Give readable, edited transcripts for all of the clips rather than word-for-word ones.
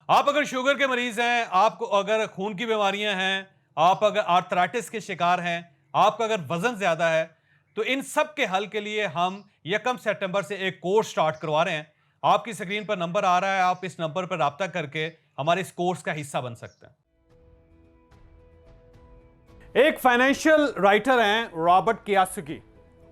आप अगर शुगर के मरीज हैं, आपको अगर खून की बीमारियां हैं, आप अगर आर्थराइटिस के शिकार हैं, आपका अगर वजन ज्यादा है, तो इन सब के हल के लिए हम 1 सितंबर से एक कोर्स स्टार्ट करवा रहे हैं। आपकी स्क्रीन पर नंबर आ रहा है, आप इस नंबर पर राब्ता करके हमारे इस कोर्स का हिस्सा बन सकते हैं। एक फाइनेंशियल राइटर हैं रॉबर्ट कियोसाकी।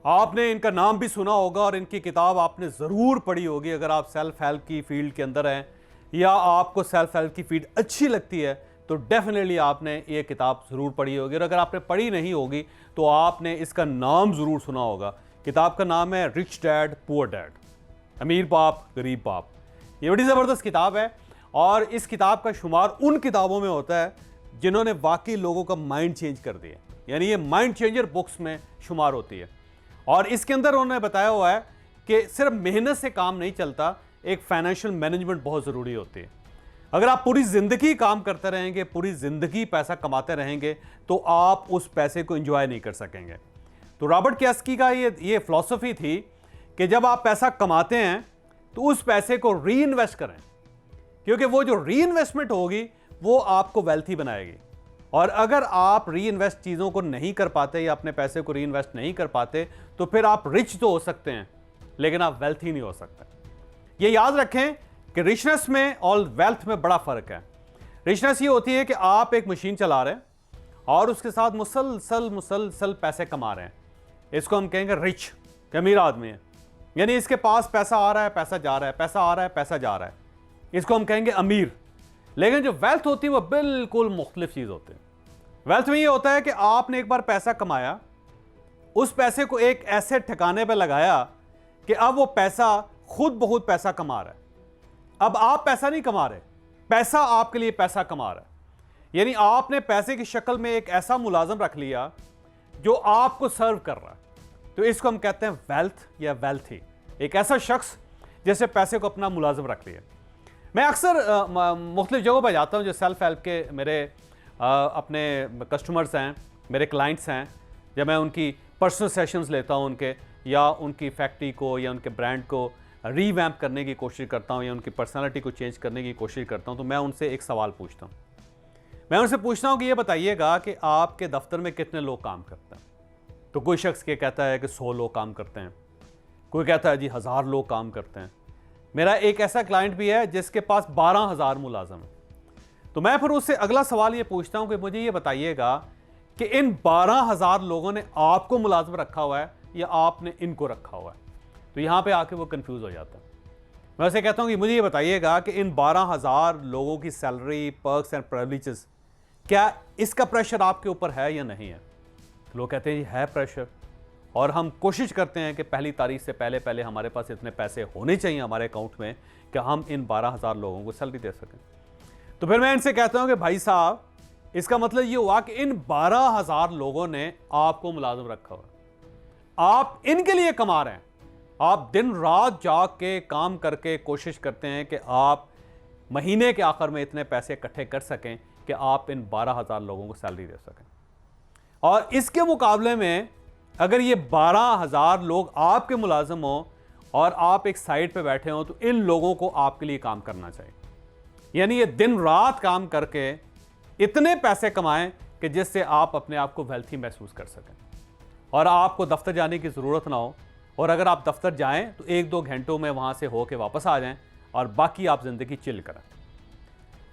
आपने इनका नाम भी सुना होगा और इनकी किताब आपने जरूर पढ़ी होगी अगर आप सेल्फ हेल्प की फील्ड के अंदर हैं या आपको सेल्फ हेल्प की फील्ड अच्छी लगती है तो डेफिनेटली आपने ये किताब जरूर पढ़ी होगी। और अगर आपने पढ़ी नहीं होगी तो आपने इसका नाम जरूर सुना होगा। किताब का नाम है रिच डैड पुअर डैड, अमीर बाप गरीब बाप। ये बड़ी ज़बरदस्त किताब है और इस किताब का शुमार उन किताबों में होता है जिन्होंने वाकई लोगों का माइंड चेंज कर दिया, यानी ये माइंड चेंजर बुक्स में शुमार होती है। और इसके अंदर उन्होंने बताया हुआ है कि सिर्फ मेहनत से काम नहीं चलता, एक फाइनेंशियल मैनेजमेंट बहुत ज़रूरी होती है। अगर आप पूरी ज़िंदगी काम करते रहेंगे, पूरी ज़िंदगी पैसा कमाते रहेंगे, तो आप उस पैसे को एंजॉय नहीं कर सकेंगे। तो रॉबर्ट कियोसाकी का ये फिलॉसफी थी कि जब आप पैसा कमाते हैं तो उस पैसे को री इन्वेस्ट करें, क्योंकि वो जो री इन्वेस्टमेंट होगी वो आपको वेल्थी बनाएगी। और अगर आप री इन्वेस्ट चीज़ों को नहीं कर पाते या अपने पैसे को री इन्वेस्ट नहीं कर पाते तो फिर आप रिच तो हो सकते हैं लेकिन आप वेल्थी नहीं हो सकते। ये याद रखें कि रिचनेस में और वेल्थ में बड़ा फर्क है। रिचनेस ये होती है कि आप एक मशीन चला रहे हैं और उसके साथ मुसलसल मुसलसल पैसे कमा रहे हैं, इसको हम कहेंगे रिच, कि अमीर आदमी है, यानी इसके पास पैसा आ रहा है पैसा जा रहा है, पैसा आ रहा है पैसा जा रहा है, इसको हम कहेंगे अमीर। लेकिन जो वेल्थ होती है वो बिल्कुल मुख्तलिफ चीज़ होती है। वेल्थ में ये होता है कि आपने एक बार पैसा कमाया, उस पैसे को एक ऐसे ठिकाने पर लगाया कि अब वो पैसा खुद बहुत पैसा कमा रहा है। अब आप पैसा नहीं कमा रहे, पैसा आपके लिए पैसा कमा रहा है। यानी आपने पैसे की शक्ल में एक ऐसा मुलाजिम रख लिया जो आपको सर्व कर रहा है। तो इसको हम कहते हैं वेल्थ या वेल्थी, एक ऐसा शख्स जैसे पैसे को अपना मुलाजिम रख लिया। मैं अक्सर मुख्तलिफ जगहों पर जाता हूँ, जो सेल्फ हेल्प के मेरे अपने कस्टमर्स हैं, मेरे क्लाइंट्स हैं, जब मैं उनकी पर्सनल सेशंस लेता हूँ उनके, या उनकी फैक्ट्री को या उनके ब्रांड को रीवैम्प करने की कोशिश करता हूँ या उनकी पर्सनालिटी को चेंज करने की कोशिश करता हूँ, तो मैं उनसे एक सवाल पूछता हूँ। मैं उनसे पूछता हूँ कि ये बताइएगा कि आपके दफ्तर में कितने लोग काम करते हैं। तो कोई शख्स ये कहता है कि 100 लोग काम करते हैं, कोई कहता है जी 1000 लोग काम करते हैं। मेरा एक ऐसा क्लाइंट भी है जिसके पास 12,000 मुलाजिम है। तो मैं फिर उससे अगला सवाल ये पूछता हूँ कि मुझे ये बताइएगा कि इन 12,000 लोगों ने आपको मुलाजिम रखा हुआ है या आपने इनको रखा हुआ है। तो यहाँ पे आके वो कंफ्यूज हो जाता है। मैं उसे कहता हूँ कि मुझे ये बताइएगा कि इन 12,000 लोगों की सैलरी, पर्क्स एंड प्रिविलेजेस, क्या इसका प्रेशर आपके ऊपर है या नहीं है। तो लोग कहते हैं है प्रेशर, और हम कोशिश करते हैं कि पहली तारीख से पहले पहले हमारे पास इतने पैसे होने चाहिए हमारे अकाउंट में कि हम इन 12,000 लोगों को सैलरी दे सकें। तो फिर मैं इनसे कहता हूं कि भाई साहब, इसका मतलब ये हुआ कि इन 12,000 लोगों ने आपको मुलाजिम रखा हुआ, आप इनके लिए कमा रहे हैं, आप दिन रात जाग के काम करके कोशिश करते हैं कि आप महीने के आखिर में इतने पैसे इकट्ठे कर सकें कि आप इन 12,000 लोगों को सैलरी दे सकें। और इसके मुकाबले में अगर ये 12,000 लोग आपके मुलाजिम हों और आप एक साइड पे बैठे हों, तो इन लोगों को आपके लिए काम करना चाहिए। यानी ये दिन रात काम करके इतने पैसे कमाएं कि जिससे आप अपने आप को वेल्थी महसूस कर सकें और आपको दफ्तर जाने की ज़रूरत ना हो। और अगर आप दफ्तर जाएं तो 1-2 घंटों में वहाँ से होके वापस आ जाएं और बाकी आप ज़िंदगी चिल करें।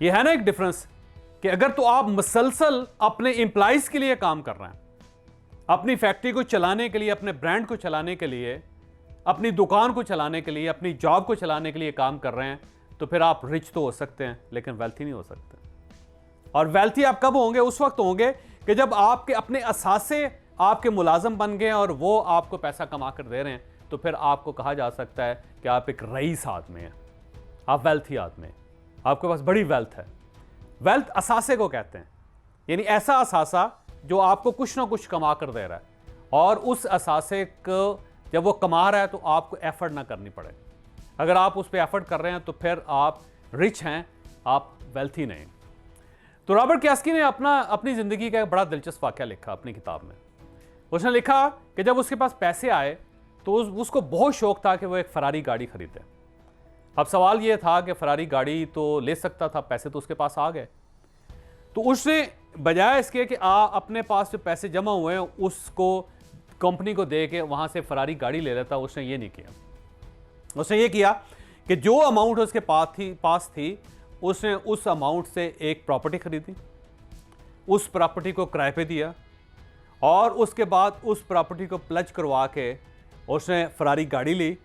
ये है ना एक डिफरेंस कि अगर तो आप मुसलसल अपने एम्प्लॉइज़ के लिए काम कर रहे हैं, अपनी फैक्ट्री को चलाने के लिए, अपने ब्रांड को चलाने के लिए, अपनी दुकान को चलाने के लिए, अपनी जॉब को चलाने के लिए काम कर रहे हैं, तो फिर आप रिच तो हो सकते हैं लेकिन वेल्थी नहीं हो सकते। और वेल्थी आप कब होंगे? उस वक्त होंगे कि जब आपके अपने असासे आपके मुलाजिम बन गए और वो आपको पैसा कमा कर दे रहे हैं, तो फिर आपको कहा जा सकता है कि आप एक रईस आदमी हैं, आप वेल्थी आदमी हैं, आपके पास बड़ी वेल्थ है। वेल्थ असासे को कहते हैं, यानी ऐसा असासा जो आपको कुछ ना कुछ कमा कर दे रहा है, और उस असासे को जब वो कमा रहा है तो आपको एफर्ट ना करनी पड़े। अगर आप उस पर एफर्ट कर रहे हैं तो फिर आप रिच हैं, आप वेल्थी नहीं। तो रॉबर्ट कियोसाकी ने अपनी ज़िंदगी का एक बड़ा दिलचस्प वाक़या लिखा अपनी किताब में। उसने लिखा कि जब उसके पास पैसे आए तो उसको बहुत शौक था कि वो एक फरारी गाड़ी खरीदे, अब सवाल यह था कि फरारी गाड़ी तो ले सकता था, पैसे तो उसके पास आ गए, तो उसने बजाय इसके कि अपने पास जो पैसे जमा हुए हैं उसको कंपनी को दे के वहां से फरारी गाड़ी ले लेता, उसने ये नहीं किया। उसने ये किया कि जो अमाउंट उसके पास थी उसने उस अमाउंट से एक प्रॉपर्टी खरीदी, उस प्रॉपर्टी को किराए पे दिया और उसके बाद उस प्रॉपर्टी को प्लज करवा के उसने फरारी गाड़ी ली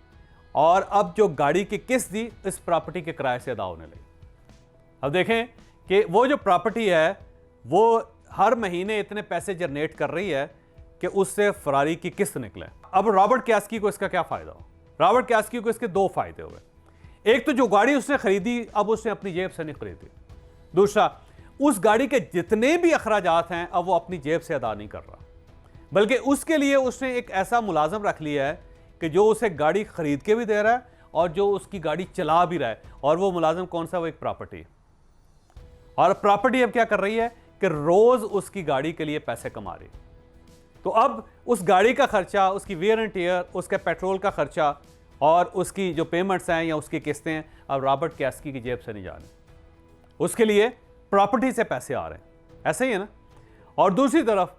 और अब जो गाड़ी की किस्त दी इस प्रॉपर्टी के किराए से अदा होने लगी। अब देखें कि वो जो प्रॉपर्टी है वो हर महीने इतने पैसे जनरेट कर रही है कि उससे फरारी की किस्त निकले। अब रॉबर्ट कियासाकी को इसका क्या फायदा हो? रॉबर्ट कियासाकी को इसके दो फायदे हुए। एक तो जो गाड़ी उसने खरीदी अब उसने अपनी जेब से नहीं खरीदी, दूसरा उस गाड़ी के जितने भी अखराजात हैं अब वो अपनी जेब से अदा नहीं कर रहा, बल्कि उसके लिए उसने एक ऐसा मुलाजम रख लिया है कि जो उसे गाड़ी खरीद के भी दे रहा है और जो उसकी गाड़ी चला भी रहा है। और वो मुलाजिम कौन सा? वो एक प्रॉपर्टी। और प्रॉपर्टी अब क्या कर रही है कि रोज उसकी गाड़ी के लिए पैसे कमा रही। तो अब उस गाड़ी का खर्चा, उसकी वेयर एंड टेयर, उसके पेट्रोल का खर्चा और उसकी जो पेमेंट्स हैं या उसकी किस्तें हैं अब रॉबर्ट कियासाकी की जेब से नहीं जा रही, उसके लिए प्रॉपर्टी से पैसे आ रहे हैं। ऐसा ही है ना। और दूसरी तरफ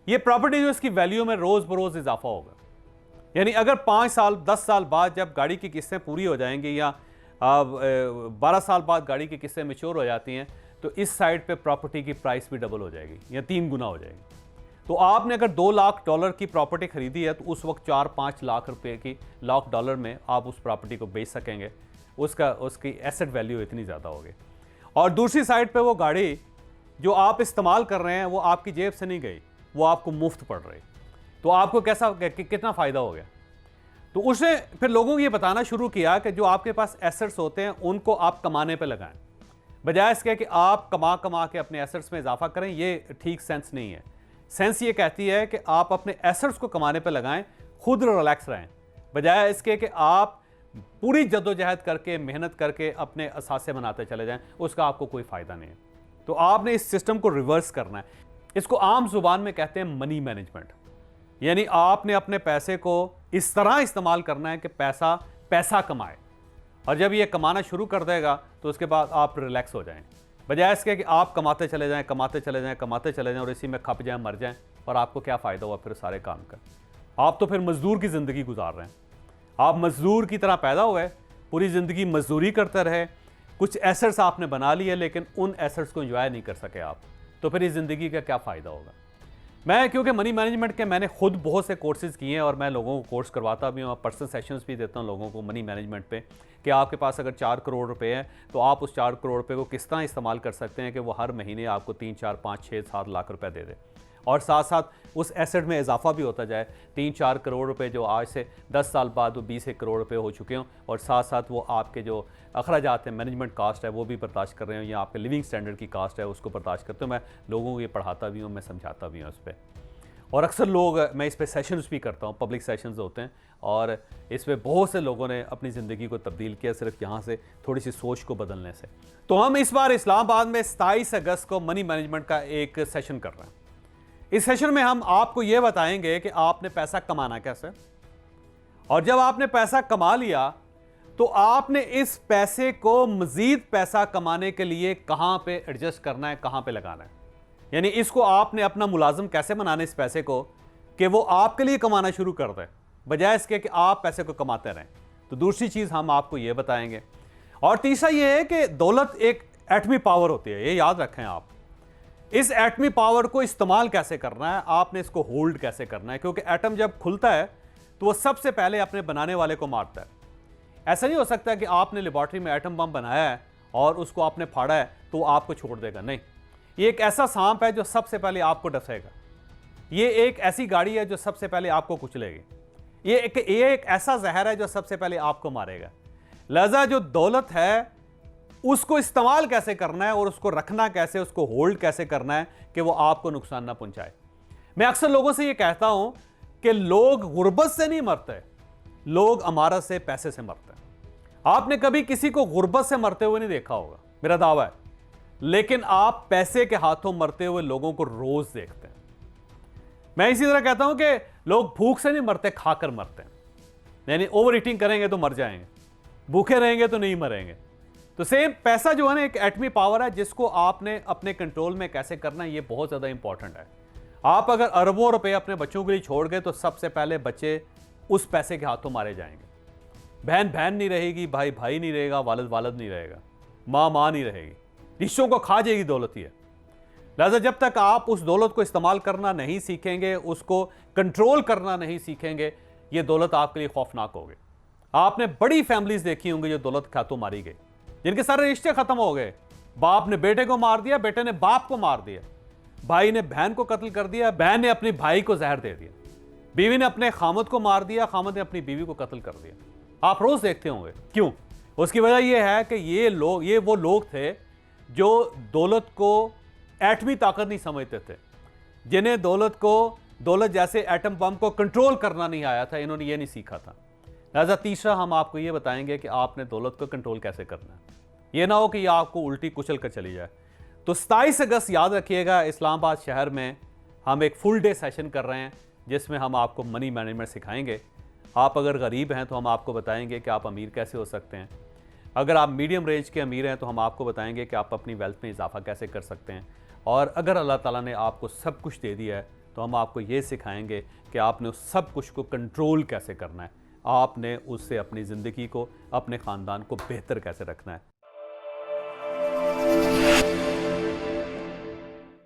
ये प्रॉपर्टी जो इसकी वैल्यू में रोज बरोज इजाफा होगा, यानी अगर 5 साल 10 साल बाद जब गाड़ी की किस्तें पूरी हो जाएंगी या 12 साल बाद गाड़ी की किस्तें मैच्योर हो जाती हैं तो इस साइड पे प्रॉपर्टी की प्राइस भी डबल हो जाएगी या 3 गुना हो जाएगी। तो आपने अगर $2 लाख की प्रॉपर्टी खरीदी है तो उस वक्त 4-5 लाख रुपए की $1 में आप उस प्रॉपर्टी को बेच सकेंगे, उसकी एसेट वैल्यू इतनी ज़्यादा होगी। और दूसरी साइड पे वो गाड़ी जो आप इस्तेमाल कर रहे हैं वो आपकी जेब से नहीं गई, वो आपको मुफ्त पड़ रही, तो आपको कितना फ़ायदा हो गया। तो उसने फिर लोगों को ये बताना शुरू किया कि जो आपके पास एसेट्स होते हैं उनको आप कमाने पे लगाएं, बजाय इसके कि आप कमा के अपने एसेट्स में इजाफा करें। ये ठीक सेंस नहीं है। सेंस ये कहती है कि आप अपने एसेट्स को कमाने पे लगाएं, खुद रिलैक्स रहें, बजाय इसके कि आप पूरी जद्दोजहद करके मेहनत करके अपने असासे बनाते चले जाएं, उसका आपको कोई फ़ायदा नहीं है। तो आपने इस सिस्टम को रिवर्स करना है। इसको आम जुबान में कहते हैं मनी मैनेजमेंट, यानी आपने अपने पैसे को इस तरह इस्तेमाल करना है कि पैसा कमाए, और जब ये कमाना शुरू कर देगा तो उसके बाद आप रिलैक्स हो जाएं, बजाय इसके कि आप कमाते चले जाएं और इसी में खप जाएं, मर जाएं, और आपको क्या फ़ायदा हुआ फिर सारे काम का। आप तो फिर मजदूर की ज़िंदगी गुजार रहे हैं। आप मजदूर की तरह पैदा हुए, पूरी ज़िंदगी मजदूरी करते रहे, कुछ एसेट्स आपने बना लिए लेकिन उन एसेट्स को एंजॉय नहीं कर सके आप, तो फिर इस ज़िंदगी का क्या फ़ायदा होगा। मैं क्योंकि मनी मैनेजमेंट के मैंने खुद बहुत से कोर्सेज़ किए हैं और मैं लोगों को कोर्स करवाता भी हूँ, पर्सनल सेशंस भी देता हूँ लोगों को मनी मैनेजमेंट पे, कि आपके पास अगर 4 करोड़ रुपए हैं तो आप उस 4 करोड़ रुपए को किस तरह इस्तेमाल कर सकते हैं कि वो हर महीने आपको 3, 4, 5, 6, 7 लाख रुपए दे दे, और साथ साथ उस एसेट में इजाफा भी होता जाए। 3-4 करोड़ रुपए जो आज से 10 साल बाद वो 20 करोड़ रुपए हो चुके हों, और साथ साथ वो आपके जो अखराजात हैं, मैनेजमेंट कास्ट है, वो भी बर्दाश्त कर रहे हो, या आपके लिविंग स्टैंडर्ड की कास्ट है उसको बर्दाश्त करते हो। मैं लोगों को ये पढ़ाता भी हूँ, मैं समझाता भी हूँ इस पर, और अक्सर लोग, मैं इस पर सेशंस भी करता हूँ, पब्लिक सेशंस होते हैं, और इस पर बहुत से लोगों ने अपनी ज़िंदगी को तब्दील किया सिर्फ यहाँ से थोड़ी सी सोच को बदलने से। तो हम इस बार इस्लामाबाद में 27 अगस्त को मनी मैनेजमेंट का एक सेशन कर रहे हैं। इस सेशन में हम आपको ये बताएंगे कि आपने पैसा कमाना कैसे, और जब आपने पैसा कमा लिया तो आपने इस पैसे को मज़ीद पैसा कमाने के लिए कहाँ पे एडजस्ट करना है, कहाँ पे लगाना है, यानी इसको आपने अपना मुलाजिम कैसे बनाना इस पैसे को कि वो आपके लिए कमाना शुरू कर दे, बजाय इसके कि आप पैसे को कमाते रहें। तो दूसरी चीज़ हम आपको ये बताएंगे। और तीसरा ये है कि दौलत एक एटमी पावर होती है, ये याद रखें आप। इस एटमी पावर को इस्तेमाल कैसे करना है, आपने इसको होल्ड कैसे करना है, क्योंकि एटम जब खुलता है तो वह सबसे पहले अपने बनाने वाले को मारता है। ऐसा नहीं हो सकता कि आपने लेबॉर्ट्री में एटम बम बनाया है और उसको आपने फाड़ा है तो आपको छोड़ देगा, नहीं। ये एक ऐसा सांप है जो सबसे पहले आपको डसेगा, ये एक ऐसी गाड़ी है जो सबसे पहले आपको कुचलेगी, ये एक ऐसा जहर है जो सबसे पहले आपको मारेगा। लिहाजा जो दौलत है उसको इस्तेमाल कैसे करना है और उसको रखना कैसे, उसको होल्ड कैसे करना है कि वो आपको नुकसान ना पहुंचाए। मैं अक्सर लोगों से ये कहता हूं कि लोग गुर्बत से नहीं मरते, लोग अमारत से, पैसे से मरते हैं। आपने कभी किसी को गुर्बत से मरते हुए नहीं देखा होगा, मेरा दावा है, लेकिन आप पैसे के हाथों मरते हुए लोगों को रोज देखते हैं। मैं इसी तरह कहता हूं कि लोग भूख से नहीं मरते, खाकर मरते हैं, यानी ओवर ईटिंग करेंगे तो मर जाएंगे, भूखे रहेंगे तो नहीं मरेंगे। तो सेम पैसा जो है ना एक एटमी पावर है जिसको आपने अपने कंट्रोल में कैसे करना है, ये बहुत ज़्यादा इंपॉर्टेंट है। आप अगर अरबों रुपए अपने बच्चों के लिए छोड़ गए तो सबसे पहले बच्चे उस पैसे के हाथों मारे जाएंगे। बहन बहन नहीं रहेगी, भाई भाई नहीं रहेगा, वालिद वालिद नहीं रहेगा, माँ माँ नहीं रहेगी, रिश्तों को खा जाएगी दौलत ही है। लिहाजा जब तक आप उस दौलत को इस्तेमाल करना नहीं सीखेंगे, उसको कंट्रोल करना नहीं सीखेंगे, ये दौलत आपके लिए खौफनाक होगी। आपने बड़ी फैमिलीज देखी होंगी जो दौलत के हाथों मारी गई, जिनके सारे रिश्ते खत्म हो गए। बाप ने बेटे को मार दिया, बेटे ने बाप को मार दिया, भाई ने बहन को कत्ल कर दिया, बहन ने अपने भाई को जहर दे दिया, बीवी ने अपने खामद को मार दिया, खामद ने अपनी बीवी को कत्ल कर दिया। आप रोज देखते होंगे। क्यों? उसकी वजह यह है कि ये वो लोग थे जो दौलत को एटमी ताकत नहीं समझते थे, जिन्हें दौलत जैसे एटम बम को कंट्रोल करना नहीं आया था। इन्होंने ये नहीं सीखा था। लिहाजा तीसरा हम आपको ये बताएंगे कि आपने दौलत को कंट्रोल कैसे करना है। ये ना हो कि ये आपको उल्टी कुचल कर चली जाए। तो 27 अगस्त याद रखिएगा, इस्लामाबाद शहर में हम एक फुल डे सेशन कर रहे हैं जिसमें हम आपको मनी मैनेजमेंट सिखाएंगे। आप अगर गरीब हैं तो हम आपको बताएंगे कि आप अमीर कैसे हो सकते हैं। अगर आप मीडियम रेंज के अमीर हैं तो हम आपको बताएंगे कि आप अपनी वेल्थ में इजाफा कैसे कर सकते हैं। और अगर अल्लाह ताला ने आपको सब कुछ दे दिया है तो हम आपको ये सिखाएंगे कि आपने उस सब कुछ को कंट्रोल कैसे करना है, आपने उससे अपनी ज़िंदगी को, अपने ख़ानदान को बेहतर कैसे रखना है।